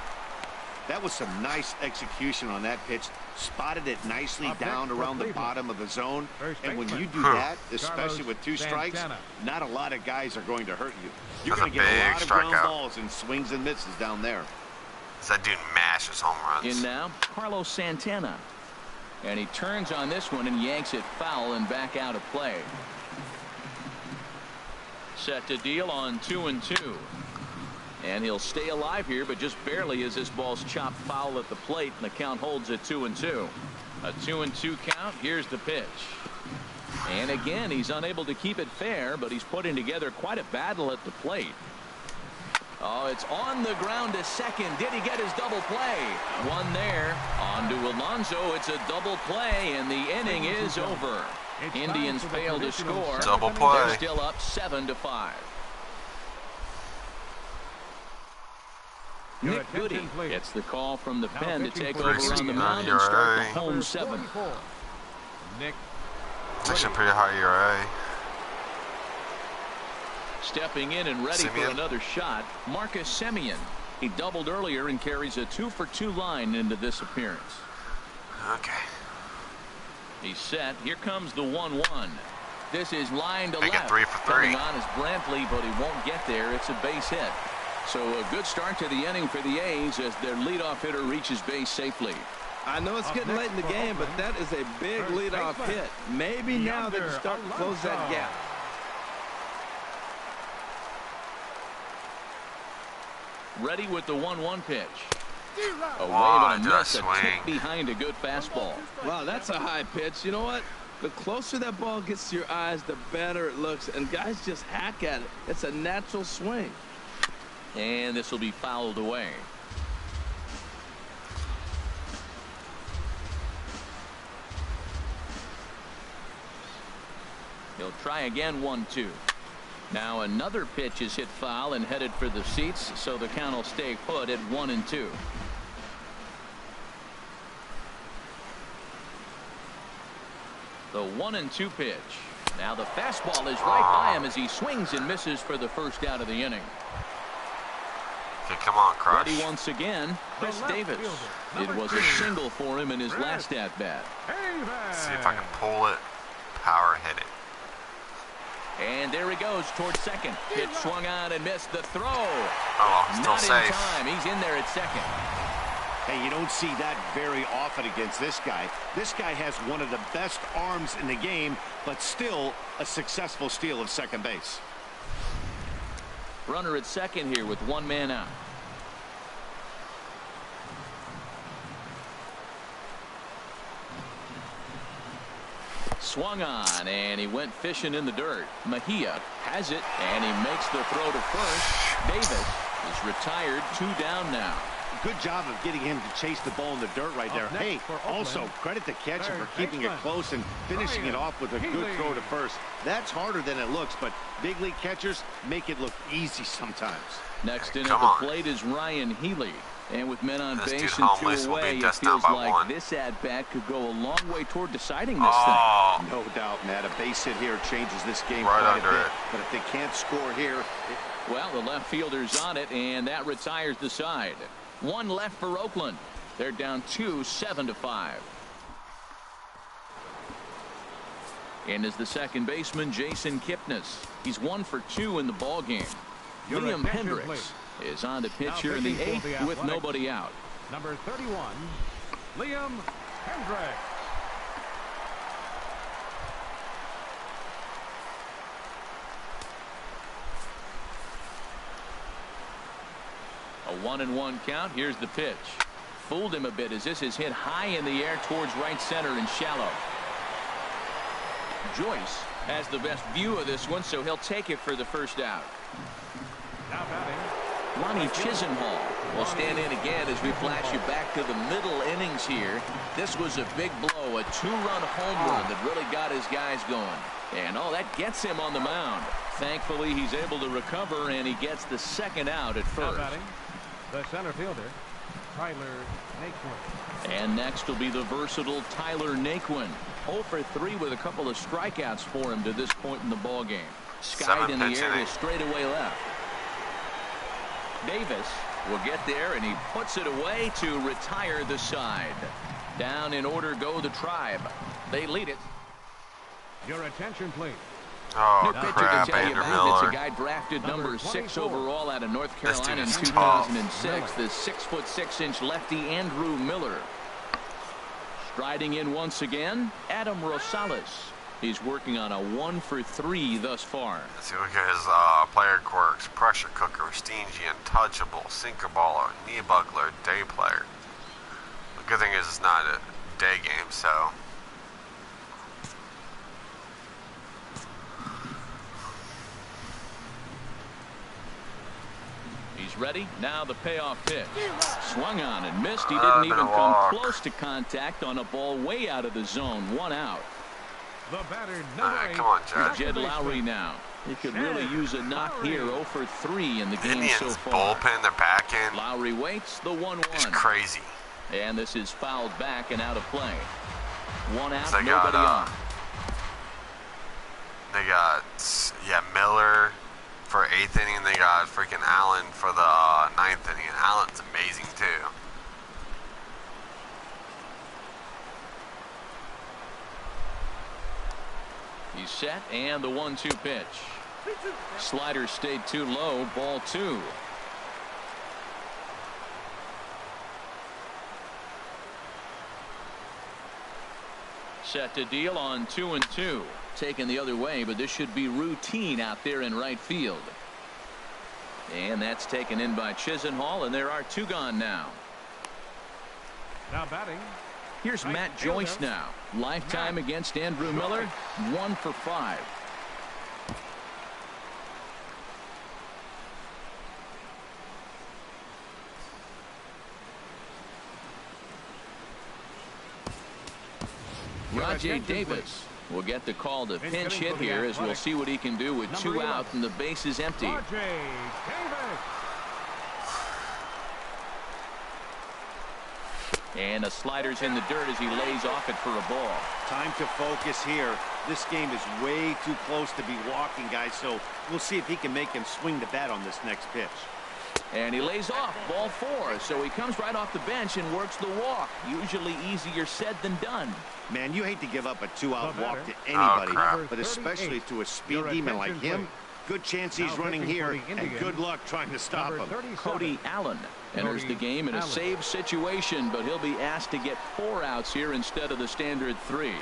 That was some nice execution on that pitch. Spotted it nicely down around the bottom of the zone. And when you do that, especially with 2 strikes, not a lot of guys are going to hurt you. You're going to get a lot of ground balls and swings and misses down there. That dude mashes home runs. In now, Carlos Santana. And he turns on this one and yanks it foul and back out of play. Set to deal on 2-2. And he'll stay alive here, but just barely as this ball's chopped foul at the plate, and the count holds at 2-2. A 2-2 count. Here's the pitch. And again, he's unable to keep it fair, but he's putting together quite a battle at the plate. Oh, it's on the ground to second. Did he get his double play? One there. On to Alonso. It's a double play, and the inning is over. Indians fail to score. Double play. They're still up 7-5. Nick Goody gets the call from the pen to take over on the mound and start the home 7. Nick. It's actually a pretty high ERA. Stepping in and ready for another shot, Marcus Semien. He doubled earlier and carries a 2-for-2 line into this appearance. Okay. He's set. Here comes the 1-1. This is line to Make left. it 3 for 3. Coming on is Brantley, but he won't get there. It's a base hit. So a good start to the inning for the A's as their leadoff hitter reaches base safely. I know it's getting late in the game, but that is a big leadoff hit. Maybe now they can start to close that gap. Ready with the 1-1 pitch. A wave and a miss, a tick behind a good fastball. Wow, that's a high pitch. You know what? The closer that ball gets to your eyes, the better it looks, and guys just hack at it. It's a natural swing. And this will be fouled away. He'll try again. 1-2. Now another pitch is hit foul and headed for the seats, so the count will stay put at 1-2. The 1-2 pitch. Now the fastball is right by him as he swings and misses for the first out of the inning. Okay, come on, Crush. Ready once again, Chris Davis. It was a single for him in his last at-bat. See if I can pull it, power hit it. And there he goes towards second. Pitch swung on and missed the throw. Oh, still safe. Not in time. He's in there at second. Hey, you don't see that very often against this guy. This guy has one of the best arms in the game, but still a successful steal of second base. Runner at second here with one man out. Swung on, and he went fishing in the dirt. Mejia has it, and he makes the throw to first. Davis is retired, 2 down now. Good job of getting him to chase the ball in the dirt right there. Hey, also credit the catcher for keeping it close and finishing it off with a good throw to first. That's harder than it looks, but big league catchers make it look easy sometimes. Next in at the plate is Ryan Healy. And with men on base and 2 away, it feels like this at-bat could go a long way toward deciding this thing. No doubt, Matt. A base hit here changes this game right quite under a bit. it. But if they can't score here... Well, the left fielder's on it, and that retires the side. 1 left for Oakland. They're down 2, 7-5. And is the second baseman, Jason Kipnis. He's 1 for 2 in the ball game. Liam Hendricks is on the pitch here in the 8th with nobody out. Number 31, Liam Hendricks. A 1-1 count. Here's the pitch. Fooled him a bit as this is hit high in the air towards right center and shallow. Joyce has the best view of this one, so he'll take it for the first out. Now batting, Ronnie Chisenhall will stand in again as we flash you back to the middle innings here. This was a big blow, a 2-run home run that really got his guys going. And that gets him on the mound. Thankfully, he's able to recover, and he gets the second out at now first. batting, the center fielder, Tyler Naquin. And next will be the versatile Tyler Naquin. 0 for 3 with a couple of strikeouts for him to this point in the ball game. Skied in the air to straightaway left. Davis will get there, and he puts it away to retire the side. Down in order go the Tribe. They lead it. Your attention, please. Oh, New pitcher crap, to tell you Andrew about it. It's a Miller. guy drafted number 6 overall out of North This dude Carolina in is 2006. The 6'6" lefty Andrew Miller. Striding in once again, Adam Rosales. He's working on a 1 for 3 thus far. Let's see, look at his player quirks. Pressure cooker, stingy, untouchable, sinker baller, knee buckler, day player. The good thing is it's not a day game, so. He's ready. Now the payoff pitch. Swung on and missed. He didn't even come close to contact on a ball way out of the zone. 1 out. The batter, number 8. Come on, Jack. Jed Lowry now. He could really use a knock here. 0 for 3 in the game Indians so far. bullpen, they're back in. Lowry waits the 1-1. It's crazy. And this is fouled back and out of play. 1 out, They nobody on. They got, Miller for 8th inning. They got freaking Allen for the 9th inning. And Allen's amazing, too. He's set, and the 1-2 pitch. Slider stayed too low. Ball 2. Set to deal on 2-2. Taken the other way, but this should be routine out there in right field. And that's taken in by Chisenhall, and there are 2 gone now. Now batting, Here's Matt Joyce now. Lifetime against Andrew Miller. 1 for 5. Rajay Davis will get the call to pinch hit here as we'll see what he can do with 2 out and the base is empty. Rajay Davis. And a slider's in the dirt as he lays off it for a ball. Time to focus here. This game is way too close to be walking, guys, so we'll see if he can make him swing the bat on this next pitch. And he lays off. Ball 4. So he comes right off the bench and works the walk. Usually easier said than done. Man, you hate to give up a 2-out walk to Oh, anybody, crap. but especially to a speed demon like him. Good chance he's running here, and good luck trying to stop him. Cody Allen enters the game in a save situation, but he'll be asked to get 4 outs here instead of the standard 3.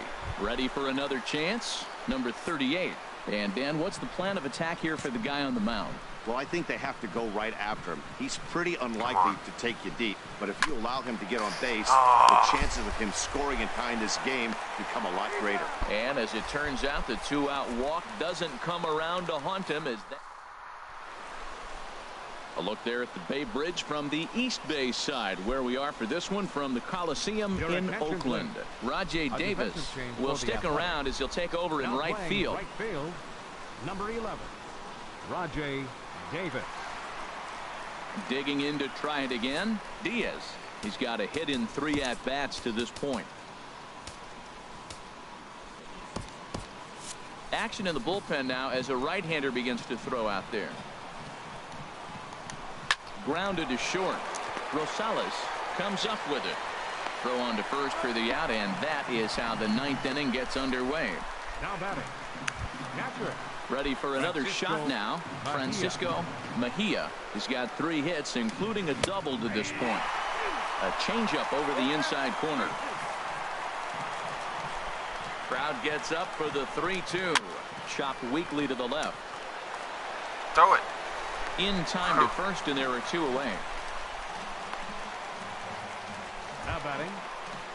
Ready for another chance? Number 38. And Dan, what's the plan of attack here for the guy on the mound? Well, I think they have to go right after him. He's pretty unlikely to take you deep, but if you allow him to get on base, the chances of him scoring and tying this game become a lot greater. And as it turns out, the 2-out walk doesn't come around to haunt him. A look there at the Bay Bridge from the East Bay side, where we are for this one from the Coliseum in Oakland. Rajay Davis will stick around as he'll take over in right field. Number 11, Rajay Davis. Digging in to try it again, Diaz. He's got a hit in 3 at-bats to this point. Action in the bullpen now as a right-hander begins to throw out there. Grounded to short. Rosales comes up with it. Throw on to first for the out, and that is how the 9th inning gets underway. Now batting. Catcher. Ready for another shot now. Francisco Mejia has got 3 hits, including a double to this point. A changeup over the inside corner. Crowd gets up for the 3-2. Chopped weakly to the left. Throw it. In time to first, and there are 2 away. Now batting.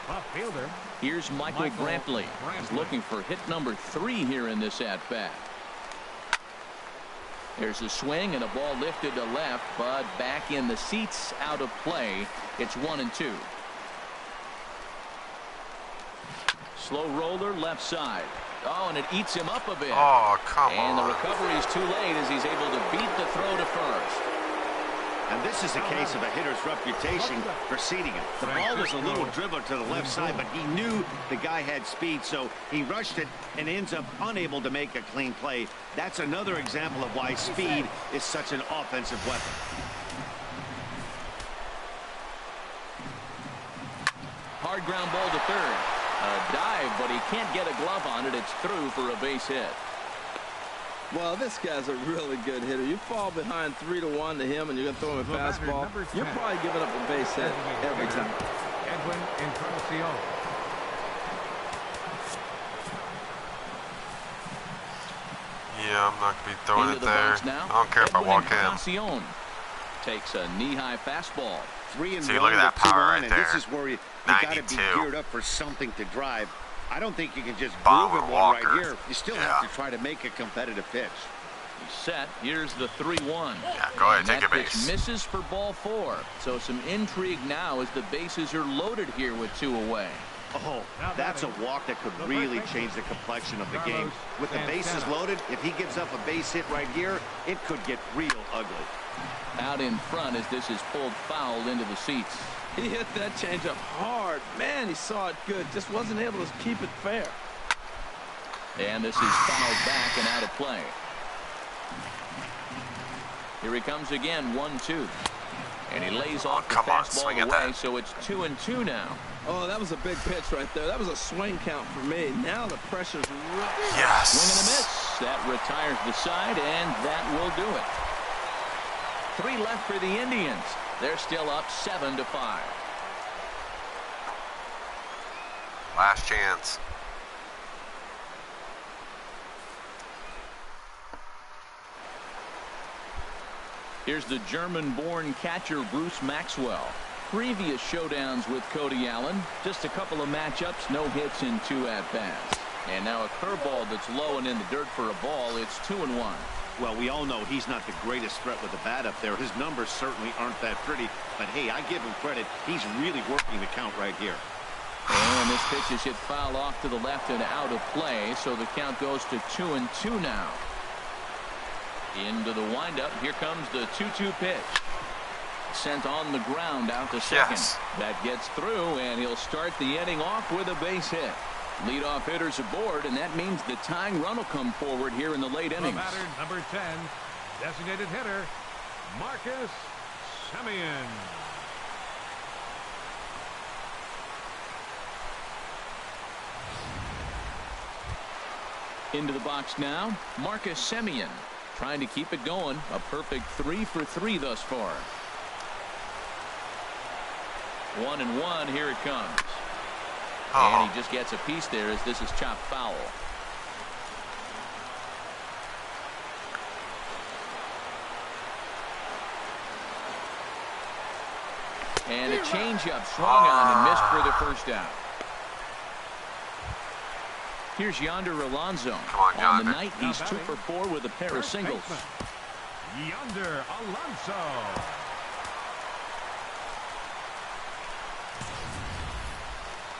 Left fielder. Here's Michael Brantley. He's looking for hit number 3 here in this at-bat. There's a swing and a ball lifted to left, but back in the seats, out of play. It's 1-2. Slow roller left side. Oh, and it eats him up a bit. Oh, come on. And the recovery is too late as he's able to beat the throw to first. And this is a case of a hitter's reputation preceding him. The ball was a little dribbler to the left side, but he knew the guy had speed, so he rushed it and ends up unable to make a clean play. That's another example of why speed is such an offensive weapon. Hard ground ball to third. A dive, but he can't get a glove on it. It's through for a base hit. Well, this guy's a really good hitter. You fall behind 3-1 to him, and you're going to throw him a fastball. You're probably giving up a base hit every time. Edwin Encarnacion. Yeah, I'm not going to be throwing Into it the there. box now. I don't care if I walk in. Encarnacion takes a knee-high fastball. 3-1 See, look at that with 2 power on, right and there. this is where you got to be 92. geared up for something to drive. I don't think you can just Bomber groove it one right Walker. here. You still have to try to make a competitive pitch. He's set. Here's the 3-1. Yeah, go ahead, take That a base. pitch misses for ball 4. So some intrigue now as the bases are loaded here with 2 away. Oh, that's a walk that could really change the complexion of the game. With the bases loaded, if he gives up a base hit right here, it could get real ugly. Out in front as this is pulled foul into the seats. He hit that changeup hard. Man, he saw it good. Just wasn't able to keep it fair. And this is fouled back and out of play. Here he comes again, 1-2. And he lays off the fastball away, so it's 2-2 now. Oh, that was a big pitch right there. That was a swing count for me. Now the pressure's really... Yes. Swing and a miss. That retires the side, and that will do it. 3 left for the Indians. They're still up 7-5. Last chance. Here's the German-born catcher Bruce Maxwell. Previous showdowns with Cody Allen, just a couple of matchups, no hits in 2 at-bats. And now a curveball that's low and in the dirt for a ball. It's 2-1. Well, we all know he's not the greatest threat with the bat up there. His numbers certainly aren't that pretty. But, hey, I give him credit. He's really working the count right here. And this pitch is hit foul off to the left and out of play. So the count goes to 2-2 now. Into the windup. Here comes the 2-2 pitch. Sent on the ground out to second. Yes. That gets through, and he'll start the inning off with a base hit. Leadoff hitters aboard, and that means the tying run will come forward here in the late innings. The batter, number 10, designated hitter, Marcus Semien. Into the box now, Marcus Semien trying to keep it going. A perfect 3 for 3 thus far. 1-1. Here it comes. And he just gets a piece there as this is chopped foul. And a changeup swung on and missed for the first out. Here's Yonder Alonso. On the night, he's 2 for 4 with a pair of singles. Yonder Alonso.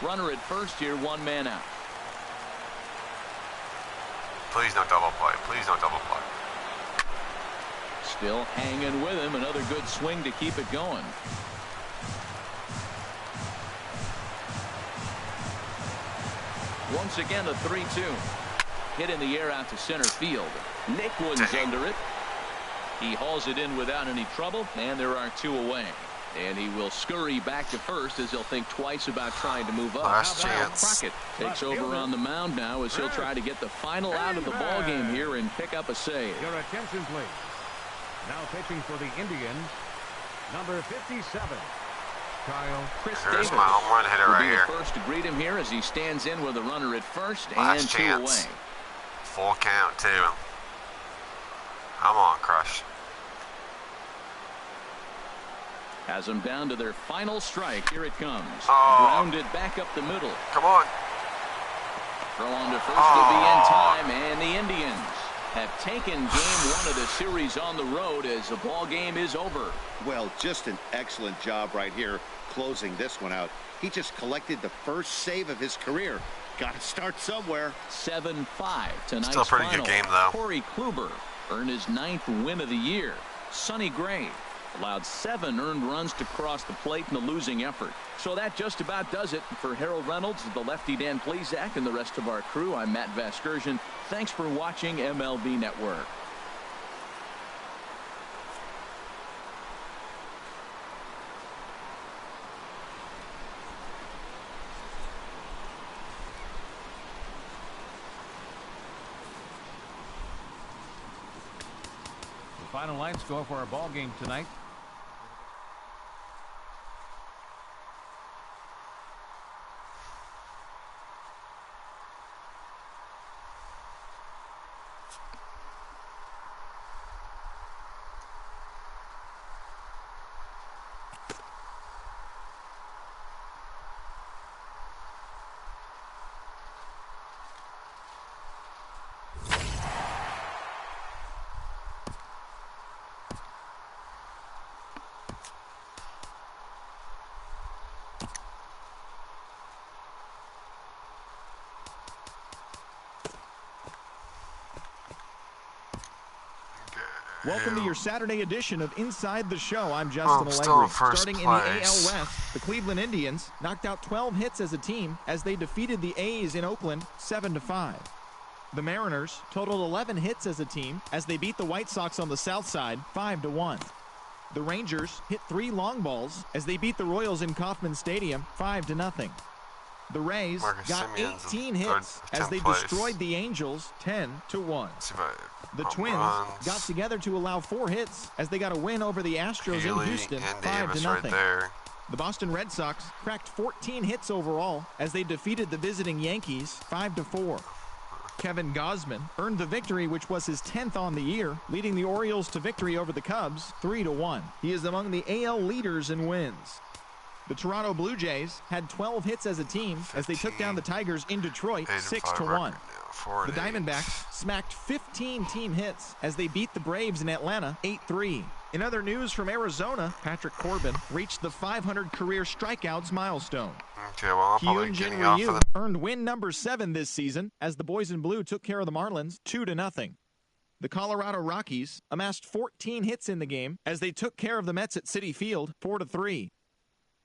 Runner at first here, 1 man out. Please no double play. Please no double play. Still hanging with him. Another good swing to keep it going. Once again, the 3-2. Hit in the air out to center field. Nick Woods under it. He hauls it in without any trouble, and there are 2 away. And he will scurry back to first as he'll think twice about trying to move up. Last chance. Crockett takes over on the mound now as he'll try to get the final out of the ball game here and pick up a save. Your attention, please. Now pitching for the Indians, number 57, Kyle. Chris Here's Davis my home run hitter will right be here. the first to greet him here as he stands in with a runner at first Last and chance. 2 away. Full count, too. Come on, Crush. Has them down to their final strike. Here it comes. Oh. Grounded back up the middle. Come on. Throw on to first to be in time, and the Indians have taken game 1 of the series on the road as the ball game is over. Well, just an excellent job right here closing this one out. He just collected the first save of his career. Got to start somewhere. 7-5 tonight's Still a pretty final. good game, though. Corey Kluber earned his 9th win of the year. Sonny Gray allowed 7 earned runs to cross the plate in the losing effort. So that just about does it for Harold Reynolds, the lefty Dan Plesac, and the rest of our crew. I'm Matt Vasgersian. Thanks for watching MLB Network. The final line score for our ball game tonight. Welcome to your Saturday edition of Inside the Show. I'm Justin still Allegri. in first Starting in the AL place. West, the Cleveland Indians knocked out 12 hits as a team as they defeated the A's in Oakland 7-5. The Mariners totaled 11 hits as a team as they beat the White Sox on the south side 5-1. The Rangers hit 3 long balls as they beat the Royals in Kauffman Stadium 5-0. The Rays Marcus got Simeon's 18 in hits third- as they 10th place. destroyed the Angels 10-1. See if I The home Twins runs. got together to allow 4 hits as they got a win over the Astros Healy in Houston and 5-0. Davis right there. The Boston Red Sox cracked 14 hits overall as they defeated the visiting Yankees 5-4. Kevin Gausman earned the victory, which was his 10th on the year, leading the Orioles to victory over the Cubs 3-1. He is among the AL leaders in wins. The Toronto Blue Jays had 12 hits as a team as they took down the Tigers in Detroit 6-1. The Diamondbacks smacked 15 team hits as they beat the Braves in Atlanta 8-3. In other news from Arizona, Patrick Corbin reached the 500 career strikeouts milestone. Okay, well, I'm probably Hyunjin getting off Ryu of earned win number 7 this season as the Boys in Blue took care of the Marlins 2-0. The Colorado Rockies amassed 14 hits in the game as they took care of the Mets at Citi Field 4-3.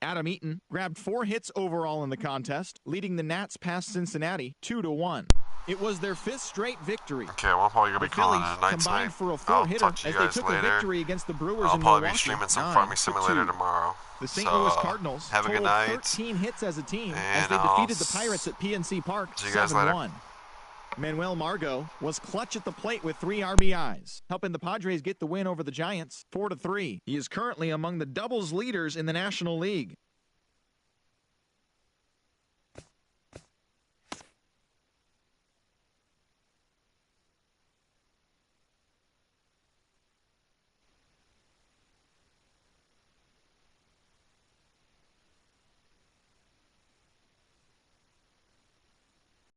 Adam Eaton grabbed 4 hits overall in the contest, leading the Nats past Cincinnati 2-1. It was their 5th straight victory. Okay, well, I'm probably going to The be calling Phillies it a night combined tonight. for a I'll 4-hitter talk to as you they guys took a later. victory against the Brewers I'll in probably be Milwaukee. streaming some Farming 9-2. Simulator tomorrow. The St. So, Louis Cardinals have a good totaled night. 13 hits as a team And as they I'll defeated the Pirates at PNC Park see you guys later. 7-1. Manuel Margot was clutch at the plate with 3 RBIs, helping the Padres get the win over the Giants 4-3. He is currently among the doubles leaders in the National League.